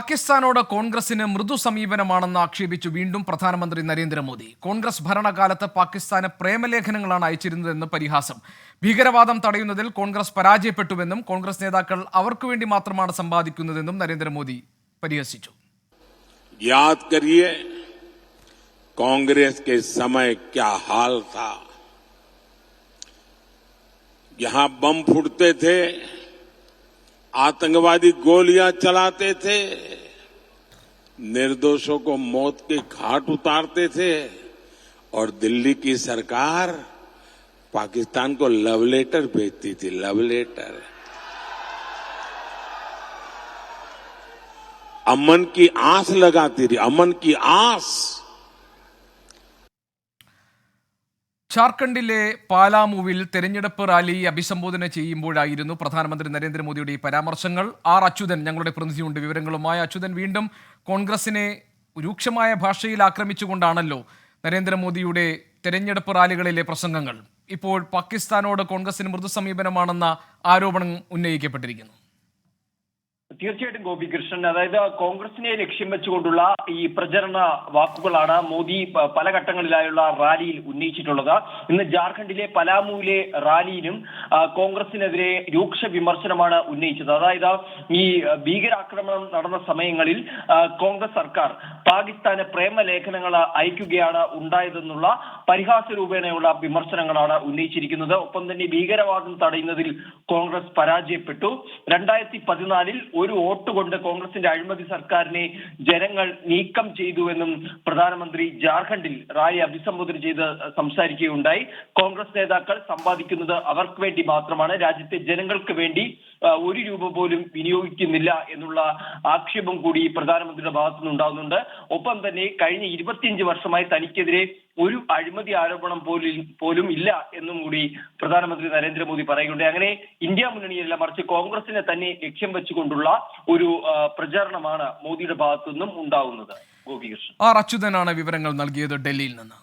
പാകിസ്ഥാനോട് കോൺഗ്രസിന് മൃദു സമീപനമാണെന്ന് ആക്ഷേപിച്ചു വീണ്ടും പ്രധാനമന്ത്രി നരേന്ദ്രമോദി. കോൺഗ്രസ് ഭരണകാലത്ത് പാകിസ്ഥാന് പ്രേമലേഖനങ്ങളാണ് അയച്ചിരുന്നതെന്ന് പരിഹാസം. ഭീകരവാദം തടയുന്നതിൽ കോൺഗ്രസ് പരാജയപ്പെട്ടുവെന്നും കോൺഗ്രസ് നേതാക്കൾ അവർക്കു വേണ്ടി മാത്രമാണ് സമ്പാദിക്കുന്നതെന്നും നരേന്ദ്രമോദി പരിഹസിച്ചു. याद करिए कांग्रेस के समय क्या हाल था। यहां बम फूटते थे, आतंकवादी गोलियां चलाते थे, निर्दोषों को मौत के घाट उतारते थे और दिल्ली की सरकार पाकिस्तान को लव लेटर भेजती थी। लव लेटर अमन की आस लगाती थी, अमन की आस। ജാർഖണ്ഡിലെ പാലാമുവിൽ തെരഞ്ഞെടുപ്പ് റാലി അഭിസംബോധന ചെയ്യുമ്പോഴായിരുന്നു പ്രധാനമന്ത്രി നരേന്ദ്രമോദിയുടെ ഈ പരാമർശങ്ങൾ. ആർ അച്യുതൻ ഞങ്ങളുടെ പ്രതിനിധിയുണ്ട് വിവരങ്ങളുമായി. അച്യുതൻ, വീണ്ടും കോൺഗ്രസിനെ രൂക്ഷമായ ഭാഷയിൽ ആക്രമിച്ചുകൊണ്ടാണല്ലോ നരേന്ദ്രമോദിയുടെ തെരഞ്ഞെടുപ്പ് റാലികളിലെ പ്രസംഗങ്ങൾ. ഇപ്പോൾ പാകിസ്ഥാനോട് കോൺഗ്രസിന് മൃദു സമീപനമാണെന്ന ആരോപണം ഉന്നയിക്കപ്പെട്ടിരിക്കുന്നു. തീർച്ചയായിട്ടും ഗോപികൃഷ്ണൻ, അതായത് കോൺഗ്രസിനെ ലക്ഷ്യം വെച്ചുകൊണ്ടുള്ള ഈ പ്രചരണ വാക്കുകളാണ് മോദി പല ഘട്ടങ്ങളിലായുള്ള റാലിയിൽ ഉന്നയിച്ചിട്ടുള്ളത്. ഇന്ന് ജാർഖണ്ഡിലെ പലാമുവിലെ റാലിയിലും കോൺഗ്രസിനെതിരെ രൂക്ഷ വിമർശനമാണ് ഉന്നയിച്ചത്. അതായത് ഈ ഭീകരാക്രമണം നടന്ന സമയങ്ങളിൽ കോൺഗ്രസ് സർക്കാർ പാകിസ്ഥാന് പ്രേമലേഖനങ്ങൾ അയക്കുകയാണ് ഉണ്ടായതെന്നുള്ള പരിഹാസ രൂപേണയുള്ള വിമർശനങ്ങളാണ് ഉന്നയിച്ചിരിക്കുന്നത്. ഒപ്പം തന്നെ ഭീകരവാദം തടയുന്നതിൽ കോൺഗ്രസ് പരാജയപ്പെട്ടു. 2014 ഒരു വോട്ട് കൊണ്ട് കോൺഗ്രസിന്റെ അഴിമതി സർക്കാരിനെ ജനങ്ങൾ നീക്കം ചെയ്തുവെന്നും പ്രധാനമന്ത്രി ജാർഖണ്ഡിൽ റാലി അഭിസംബോധന ചെയ്ത് സംസാരിക്കുകയുണ്ടായി. കോൺഗ്രസ് നേതാക്കൾ സമ്പാദിക്കുന്നത് അവർക്ക് വേണ്ടി മാത്രമാണ്, രാജ്യത്തെ ജനങ്ങൾക്ക് വേണ്ടി 1 രൂപ പോലും വിനിയോഗിക്കുന്നില്ല എന്നുള്ള ആക്ഷേപം കൂടി പ്രധാനമന്ത്രിയുടെ ഭാഗത്തു നിന്നുണ്ടാകുന്നുണ്ട്. ഒപ്പം തന്നെ കഴിഞ്ഞ 25 വർഷമായി തനിക്കെതിരെ ഒരു അഴിമതി ആരോപണം പോലും ഇല്ല എന്നും കൂടി പ്രധാനമന്ത്രി നരേന്ദ്രമോദി പറയുകയുണ്ടായി. അങ്ങനെ ഇന്ത്യ മുന്നണിയല്ല, മറിച്ച് കോൺഗ്രസിനെ തന്നെ ലക്ഷ്യം വെച്ചുകൊണ്ടുള്ള ഒരു പ്രചാരണമാണ് മോദിയുടെ ഭാഗത്തു നിന്നും ഉണ്ടാകുന്നത്. ഗോപികൃഷ്ണൻ. ആർ അച്യുതനാണ് വിവരങ്ങൾ നൽകിയത് ഡൽഹിയിൽ നിന്ന്.